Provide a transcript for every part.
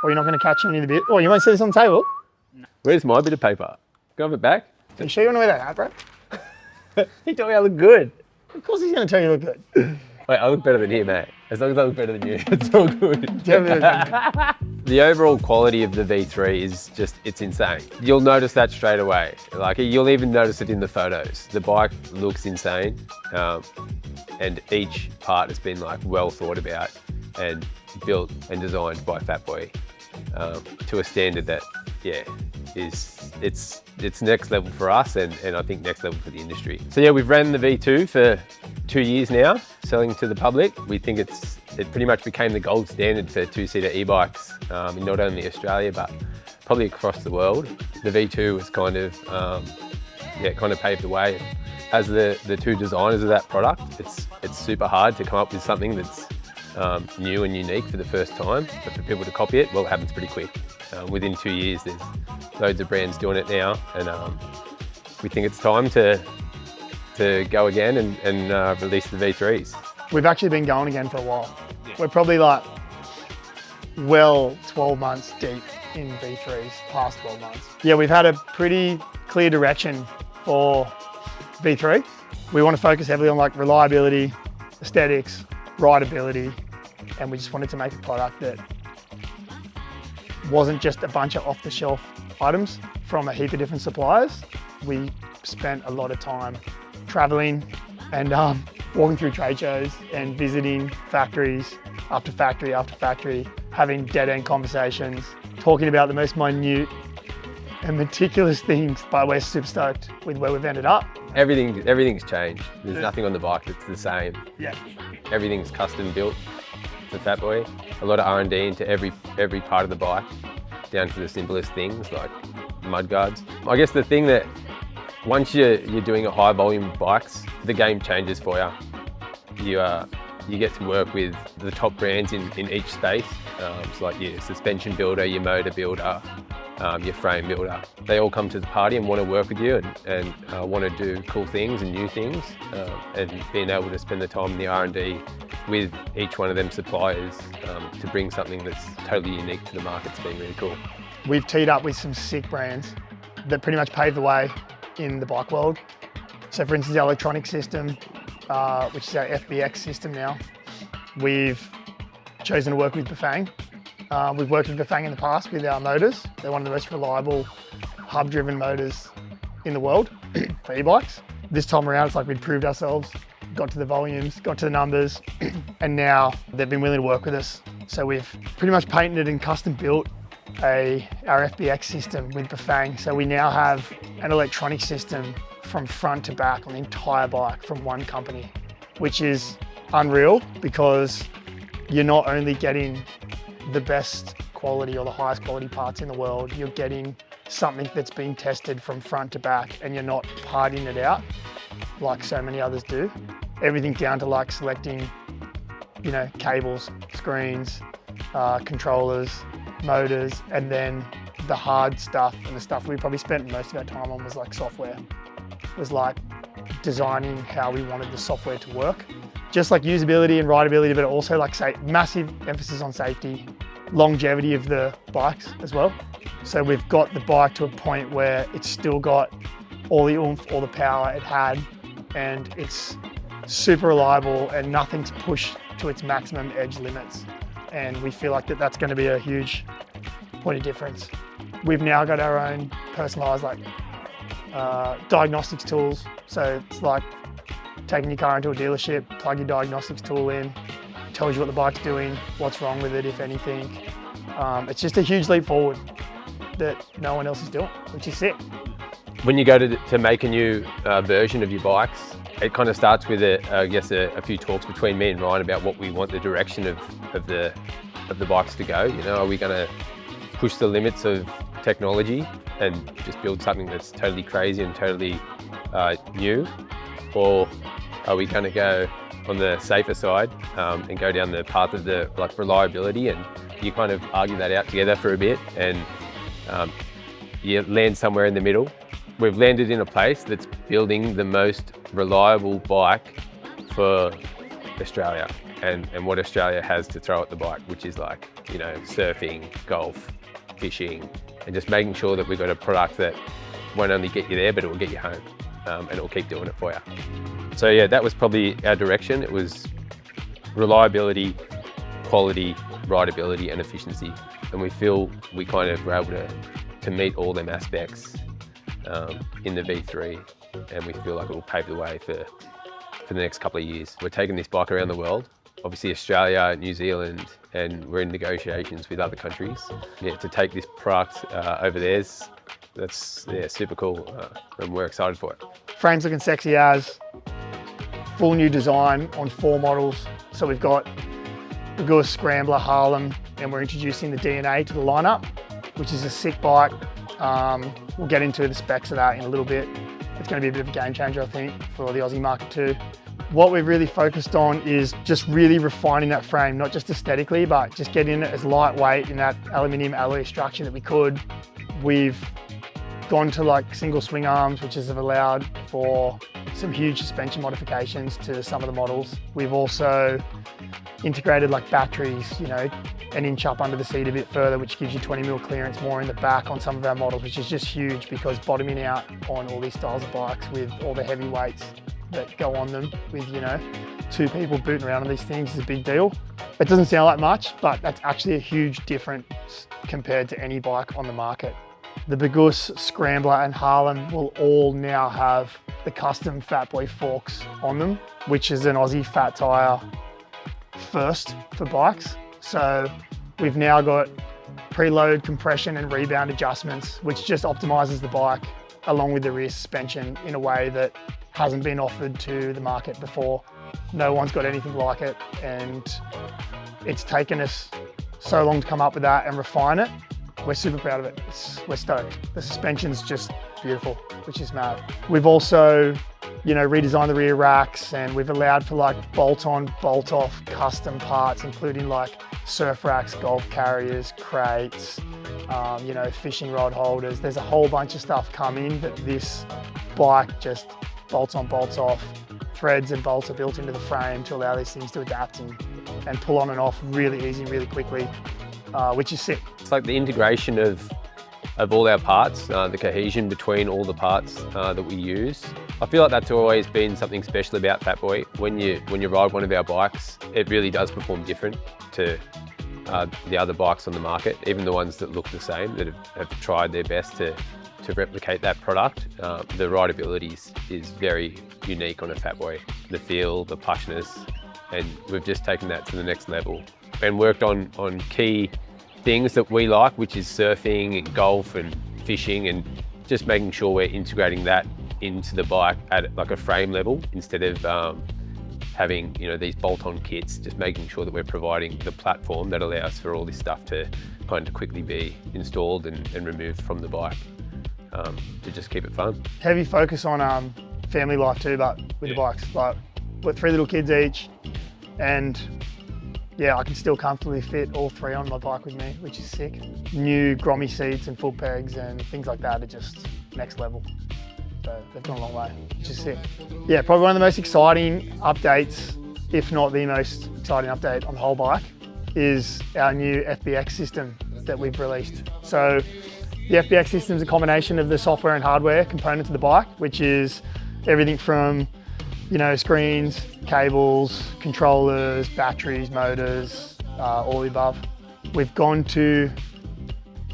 Or you're not going to catch any of the bit. Oh, you won't see this on the table? Where's my bit of paper? Can I have it back? Are you sure you want to wear that hat, bro? He told me I look good. Of course he's going to tell you look good. Wait, I look better than you, mate. As long as I look better than you, it's all good. The overall quality of the V3 is just, it's insane. You'll notice that straight away. Like, you'll even notice it in the photos. The bike looks insane. And each part has been like well thought about and built and designed by Fatboy to a standard that, yeah, it's next level for us and I think next level for the industry. So yeah, we've ran the V2 for 2 years now, selling to the public. We think it pretty much became the gold standard for two-seater e-bikes in not only Australia, but probably across the world. The V2 was kind of paved the way. As the two designers of that product, it's super hard to come up with something that's new and unique for the first time, but for people to copy it, well, it happens pretty quick. Within 2 years, there's loads of brands doing it now, and we think it's time to go again and release the V3s. We've actually been going again for a while. Yeah. We're probably like, well, 12 months deep in V3s, past 12 months. Yeah, we've had a pretty clear direction for V3. We want to focus heavily on like reliability, aesthetics, rideability, and we just wanted to make a product that wasn't just a bunch of off-the-shelf items from a heap of different suppliers. We spent a lot of time traveling and walking through trade shows and visiting factories after factory after factory, having dead-end conversations, talking about the most minute and meticulous things, but we're super stoked with where we've ended up. Everything's changed. There's nothing on the bike that's the same. Yeah. Everything's custom built for Fatboy. A lot of R&D into every part of the bike, down to the simplest things like mud guards. I guess the thing that once you're doing a high volume of bikes, the game changes for you. You get to work with the top brands in each space. It's like your suspension builder, your motor builder, your frame builder. They all come to the party and want to work with you and want to do cool things and new things. And being able to spend the time in the R&D with each one of them suppliers to bring something that's totally unique to the market's been really cool. We've teed up with some sick brands that pretty much paved the way in the bike world. So for instance, our electronic system, which is our FBX system now, we've chosen to work with Bafang. We've worked with Bafang in the past with our motors. They're one of the most reliable hub-driven motors in the world for e-bikes. This time around, it's like we'd proved ourselves, got to the volumes, got to the numbers, and now they've been willing to work with us. So we've pretty much patented and custom built our FBX system with Bafang. So we now have an electronic system from front to back on the entire bike from one company, which is unreal because you're not only getting the best quality or the highest quality parts in the world, you're getting something that's been tested from front to back and you're not parting it out like so many others do. Everything down to like selecting, you know, cables, screens, controllers, motors, and then the hard stuff and the stuff we probably spent most of our time on was like software. It was like designing how we wanted the software to work. Just like usability and rideability, but also like massive emphasis on safety, longevity of the bikes as well. So we've got the bike to a point where it's still got all the oomph, all the power it had, and it's super reliable and nothing's pushed to its maximum edge limits. And we feel like that's going to be a huge point of difference. We've now got our own personalized like diagnostics tools. So it's like taking your car into a dealership, plug your diagnostics tool in, tells you what the bike's doing, what's wrong with it, if anything. It's just a huge leap forward that no one else is doing, which is sick. When you go to make a new version of your bikes, it kind of starts with a few talks between me and Ryan about what we want the direction of the bikes to go. You know, are we going to push the limits of technology and just build something that's totally crazy and totally new, or are we going to go on the safer side and go down the path of the like reliability? And you kind of argue that out together for a bit, and you land somewhere in the middle. We've landed in a place that's building the most reliable bike for Australia, and what Australia has to throw at the bike, which is like, you know, surfing, golf, fishing, and just making sure that we've got a product that won't only get you there, but it will get you home, and it will keep doing it for you. So yeah, that was probably our direction. It was reliability, quality, rideability, and efficiency. And we feel we kind of were able to meet all them aspects in the V3, and we feel like it will pave the way for the next couple of years. We're taking this bike around the world, obviously Australia, New Zealand, and we're in negotiations with other countries. Yeah, to take this product over theirs, that's super cool, and we're excited for it. Frame's looking sexy as, full new design on 4 models. So we've got the Goose, Scrambler, Harlem, and we're introducing the DNA to the lineup, which is a sick bike. We'll get into the specs of that in a little bit. It's going to be a bit of a game changer, I think, for the Aussie market too. What we're really focused on is just really refining that frame, not just aesthetically, but just getting it as lightweight in that aluminium alloy structure that we could. We've gone to like single swing arms, which has allowed for some huge suspension modifications to some of the models. We've also integrated like batteries, you know, an inch up under the seat a bit further, which gives you 20mm clearance more in the back on some of our models, which is just huge because bottoming out on all these styles of bikes with all the heavy weights that go on them with, you know, 2 people booting around on these things is a big deal. It doesn't sound like much, but that's actually a huge difference compared to any bike on the market. The Bagus, Scrambler and Harlem will all now have the custom Fatboy forks on them, which is an Aussie fat tyre first for bikes. So we've now got preload, compression and rebound adjustments, which just optimizes the bike along with the rear suspension in a way that hasn't been offered to the market before. No one's got anything like it, and it's taken us so long to come up with that and refine it. We're super proud of it. We're stoked. The suspension's just beautiful, which is mad. We've also, you know, redesigned the rear racks, and we've allowed for like bolt-on, bolt-off custom parts, including like surf racks, golf carriers, crates, you know, fishing rod holders. There's a whole bunch of stuff coming that this bike just bolts on, bolts off. Threads and bolts are built into the frame to allow these things to adapt and pull on and off really easy, really quickly, which is sick. It's like the integration of all our parts, the cohesion between all the parts that we use. I feel like that's always been something special about Fatboy. When you ride one of our bikes, it really does perform different to the other bikes on the market, even the ones that look the same, that have tried their best to replicate that product. The rideability is very unique on a Fatboy. The feel, the plushness, and we've just taken that to the next level and worked on key things that we like, which is surfing and golf and fishing, and just making sure we're integrating that into the bike at like a frame level instead of having, you know, these bolt-on kits, just making sure that we're providing the platform that allows for all this stuff to kind of quickly be installed and removed from the bike to just keep it fun. Heavy focus on family life too, but with the bikes. Like, we're 3 little kids each, and yeah, I can still comfortably fit all 3 on my bike with me, which is sick. New grommy seats and full pegs and things like that are just next level. So they've gone a long way, which is sick. Yeah, probably one of the most exciting updates, if not the most exciting update on the whole bike, is our new FBX system that we've released. So the FBX system is a combination of the software and hardware components of the bike, which is everything from, you know, screens, cables, controllers, batteries, motors, all the above. We've gone to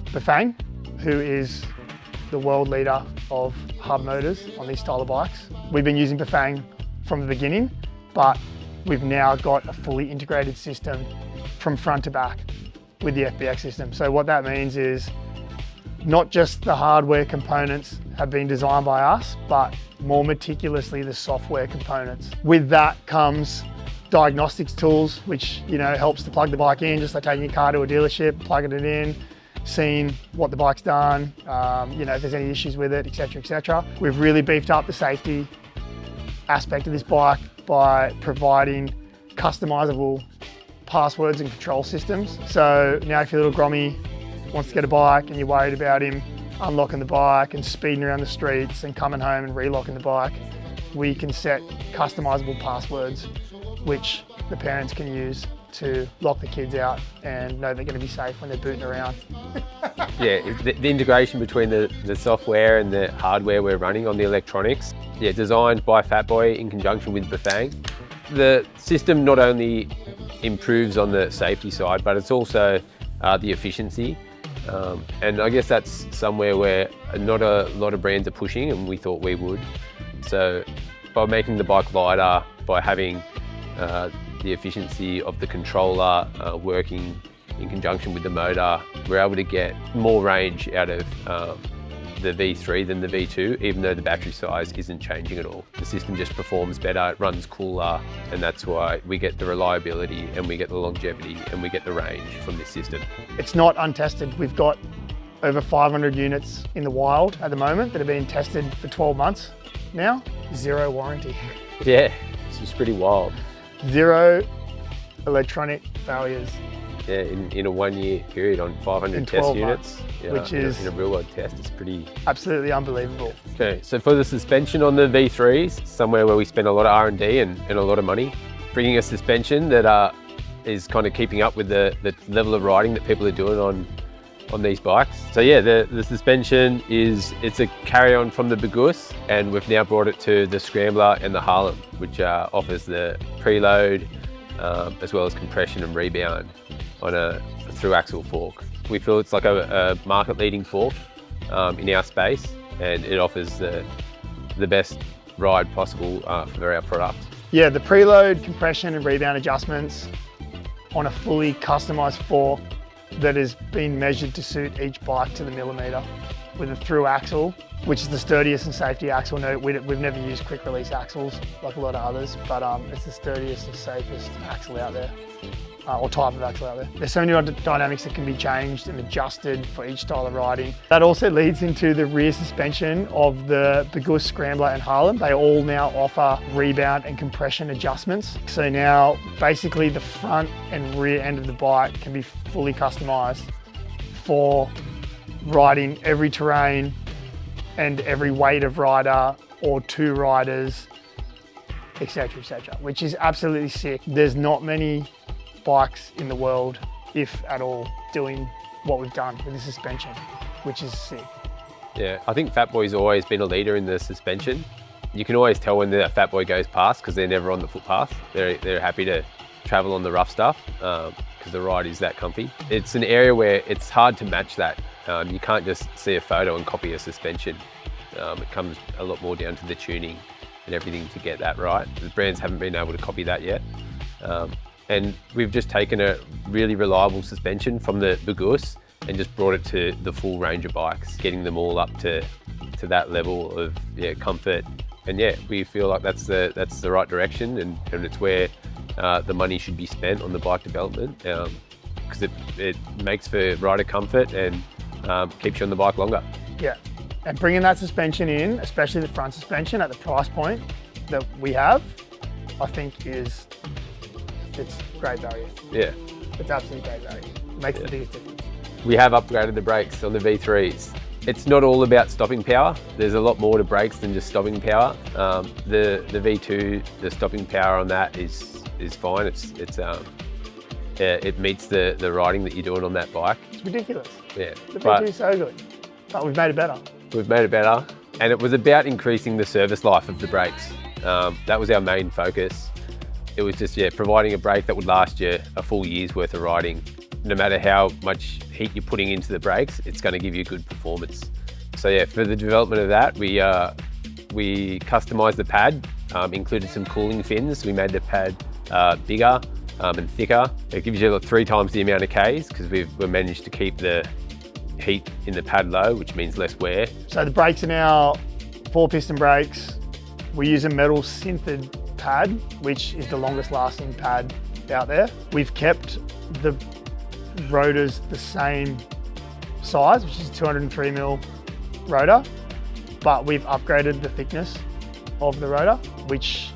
Bafang, who is the world leader of hub motors on these style of bikes. We've been using Bafang from the beginning, but we've now got a fully integrated system from front to back with the FBX system. So what that means is not just the hardware components have been designed by us, but more meticulously the software components. With that comes diagnostics tools, which, you know, helps to plug the bike in, just like taking your car to a dealership, plugging it in, seeing what the bike's done, you know, if there's any issues with it, etc., etc. We've really beefed up the safety aspect of this bike by providing customizable passwords and control systems. So now if your little grommy wants to get a bike and you're worried about him unlocking the bike and speeding around the streets and coming home and relocking the bike, we can set customizable passwords, which the parents can use to lock the kids out and know they're going to be safe when they're booting around. Yeah, the integration between the software and the hardware we're running on the electronics, yeah, designed by Fatboy in conjunction with Bafang. The system not only improves on the safety side, but it's also the efficiency. And I guess that's somewhere where not a lot of brands are pushing, and we thought we would. So by making the bike lighter, by having the efficiency of the controller working in conjunction with the motor, we're able to get more range out of the V3 than the V2, even though the battery size isn't changing at all. The system just performs better, it runs cooler, and that's why we get the reliability and we get the longevity and we get the range from this system. It's not untested. We've got over 500 units in the wild at the moment that have been tested for 12 months now. 0 warranty. Yeah, it's just pretty wild. 0 electronic failures. Yeah, in a 1 year period on 500 test units, yeah, which is in a real world test, it's pretty absolutely unbelievable. Okay, so for the suspension on the V3s, somewhere where we spend a lot of R&D and a lot of money, bringing a suspension that is kind of keeping up with the level of riding that people are doing on these bikes. So yeah, the suspension it's a carry-on from the Bagus, and we've now brought it to the Scrambler and the Harlem, which offers the preload as well as compression and rebound on a through axle fork. We feel it's like a market-leading fork in our space, and it offers the best ride possible for our product. Yeah, the preload, compression and rebound adjustments on a fully customized fork that has been measured to suit each bike to the millimetre, with a through axle, which is the sturdiest and safety axle. No, we've never used quick release axles like a lot of others, but it's the sturdiest and safest axle out there. Or type of axle out there. There's so many dynamics that can be changed and adjusted for each style of riding. That also leads into the rear suspension of the Bagus, Scrambler and Harlem. They all now offer rebound and compression adjustments. So now basically the front and rear end of the bike can be fully customized for riding every terrain and every weight of rider or 2 riders, etc., which is absolutely sick. There's not many bikes in the world, if at all, doing what we've done with the suspension, which is sick. Yeah, I think Fatboy's always been a leader in the suspension. You can always tell when the Fatboy goes past because they're never on the footpath. They're happy to travel on the rough stuff because the ride is that comfy. It's an area where it's hard to match that. You can't just see a photo and copy a suspension. It comes a lot more down to the tuning and everything to get that right. The brands haven't been able to copy that yet. And we've just taken a really reliable suspension from the Bagus and just brought it to the full range of bikes, getting them all up to that level of comfort. And yeah, we feel like that's the right direction, and it's where the money should be spent on the bike development, because it makes for rider comfort and keeps you on the bike longer. Yeah, and bringing that suspension in, especially the front suspension at the price point that we have, I think it's great value. Yeah. It's absolutely great value. It makes the biggest difference. We have upgraded the brakes on the V3s. It's not all about stopping power. There's a lot more to brakes than just stopping power. The V2, the stopping power on that is fine. It meets the riding that you're doing on that bike. It's ridiculous. Yeah. The V2 is so good, but we've made it better. We've made it better, and it was about increasing the service life of the brakes. That was our main focus. It was just providing a brake that would last you a full year's worth of riding. No matter how much heat you're putting into the brakes, it's going to give you good performance. So yeah, for the development of that, we customized the pad, included some cooling fins. We made the pad bigger and thicker. It gives you 3 times the amount of Ks because we've managed to keep the heat in the pad low, which means less wear. So the brakes are now 4-piston brakes. We use a metal sinthed pad, which is the longest lasting pad out there. We've kept the rotors the same size, which is 203mm rotor, but we've upgraded the thickness of the rotor, which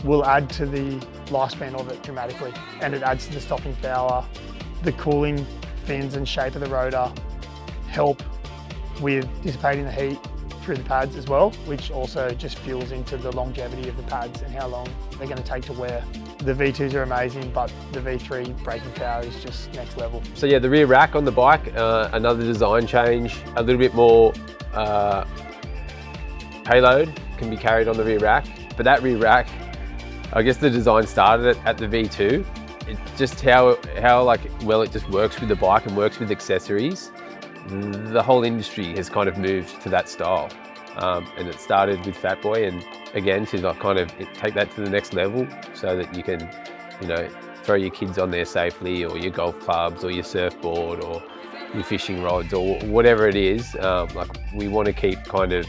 will add to the lifespan of it dramatically, and it adds to the stopping power. The cooling fins and shape of the rotor help with dissipating the heat through the pads as well, which also just fuels into the longevity of the pads and how long they're going to take to wear. The V2s are amazing, but the V3 braking power is just next level. So yeah, the rear rack on the bike, another design change, a little bit more payload can be carried on the rear rack. But that rear rack, I guess the design started at the V2. It's just how like well it just works with the bike and works with accessories. The whole industry has kind of moved to that style. And it started with Fatboy, and again, to like kind of take that to the next level so that you can, you know, throw your kids on there safely, or your golf clubs, or your surfboard, or your fishing rods, or whatever it is. Like, we want to keep kind of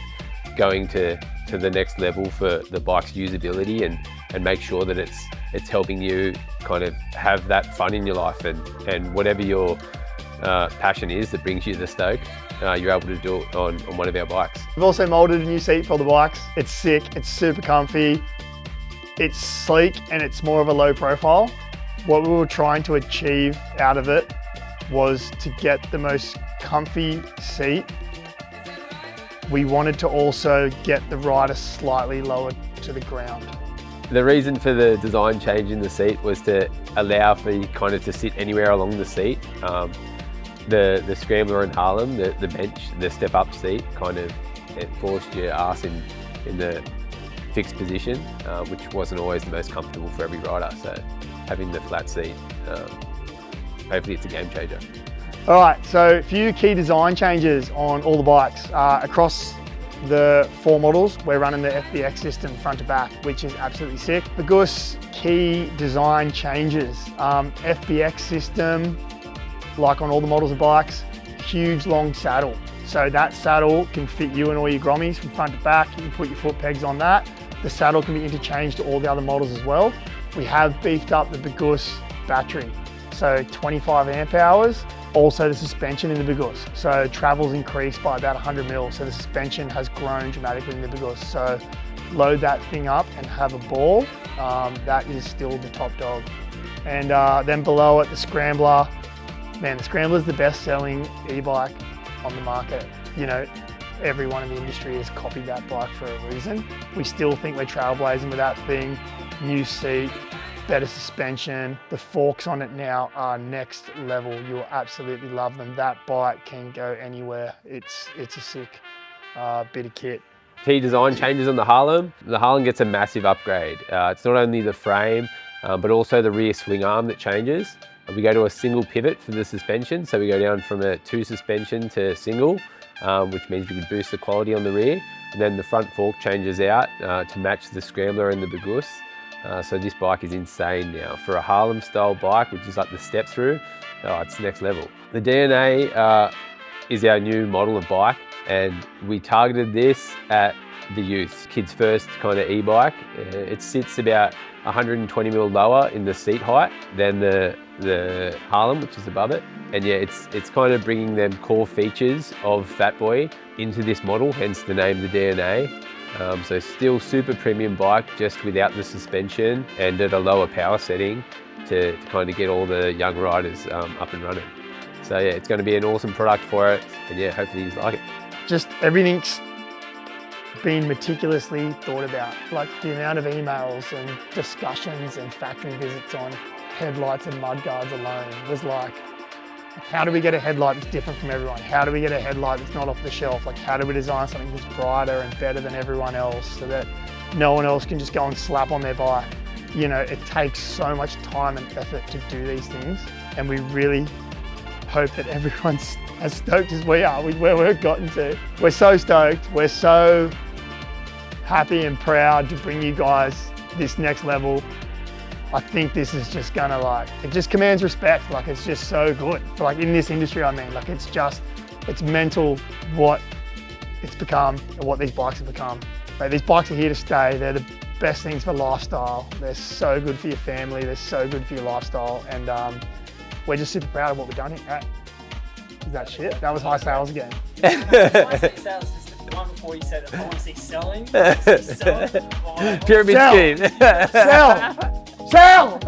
going to the next level for the bike's usability, and make sure that it's helping you kind of have that fun in your life, and whatever your passion is that brings you the stoke, you're able to do it on one of our bikes. We've also molded a new seat for the bikes. It's sick, it's super comfy, it's sleek, and it's more of a low profile. What we were trying to achieve out of it was to get the most comfy seat. We wanted to also get the rider slightly lower to the ground. The reason for the design change in the seat was to allow for you kind of to sit anywhere along the seat. The Scrambler and Harlem, the bench, the step-up seat, kind of it forced your ass in the fixed position, which wasn't always the most comfortable for every rider. So having the flat seat, hopefully it's a game changer. All right, so a few key design changes on all the bikes. Across the 4 models, we're running the FBX system front to back, which is absolutely sick. The Gus key design changes. FBX system, like on all the models of bikes, huge long saddle. So that saddle can fit you and all your grommies from front to back. You can put your foot pegs on that. The saddle can be interchanged to all the other models as well. We have beefed up the Gus battery. So 25 amp hours. Also the suspension in the Gus. So travel's increased by about 100 mil. So the suspension has grown dramatically in the Gus. So load that thing up and have a ball. That is still the top dog. And then below it, the Scrambler. Man, the Scrambler is the best selling e-bike on the market. You know, everyone in the industry has copied that bike for a reason. We still think we're trailblazing with that thing. New seat, better suspension. The forks on it now are next level. You'll absolutely love them. That bike can go anywhere. It's a sick bit of kit. Key design changes on the Harlem. The Harlem gets a massive upgrade. It's not only the frame, but also the rear swing arm that changes. We go to a single pivot for the suspension. So we go down from a 2 suspension to single, which means we can boost the quality on the rear. And then the front fork changes out to match the Scrambler and the Gus. So this bike is insane now. For a Harlem style bike, which is like the step through, it's next level. The DNA is our new model of bike, and we targeted this at the youth, kids first kind of e-bike. It sits about 120 mil lower in the seat height than the Harlem, which is above it. And yeah, it's kind of bringing them core features of Fatboy into this model, hence the name, the DNA. So still super premium bike, just without the suspension and at a lower power setting to kind of get all the young riders up and running. So yeah, it's going to be an awesome product for it, and yeah, hopefully you like it. Just everything's been meticulously thought about. Like the amount of emails and discussions and factory visits on headlights and mudguards alone was like, how do we get a headlight that's different from everyone? How do we get a headlight that's not off the shelf? Like, how do we design something that's brighter and better than everyone else so that no one else can just go and slap on their bike? You know, it takes so much time and effort to do these things, and we really hope that everyone's as stoked as we are with where we've gotten to. We're so stoked. We're so happy and proud to bring you guys this next level. I think this is just gonna, like, it just commands respect. Like, it's just so good. Like, in this industry, I mean, like, it's mental what it's become and what these bikes have become. Like, these bikes are here to stay. They're the best things for lifestyle. They're so good for your family. They're so good for your lifestyle. And we're just super proud of what we've done here. Right? Is that shit? That was high sales again. High sales is the one before you said, I want to see selling. I want to see selling. Pyramid scheme. Sell! Sell!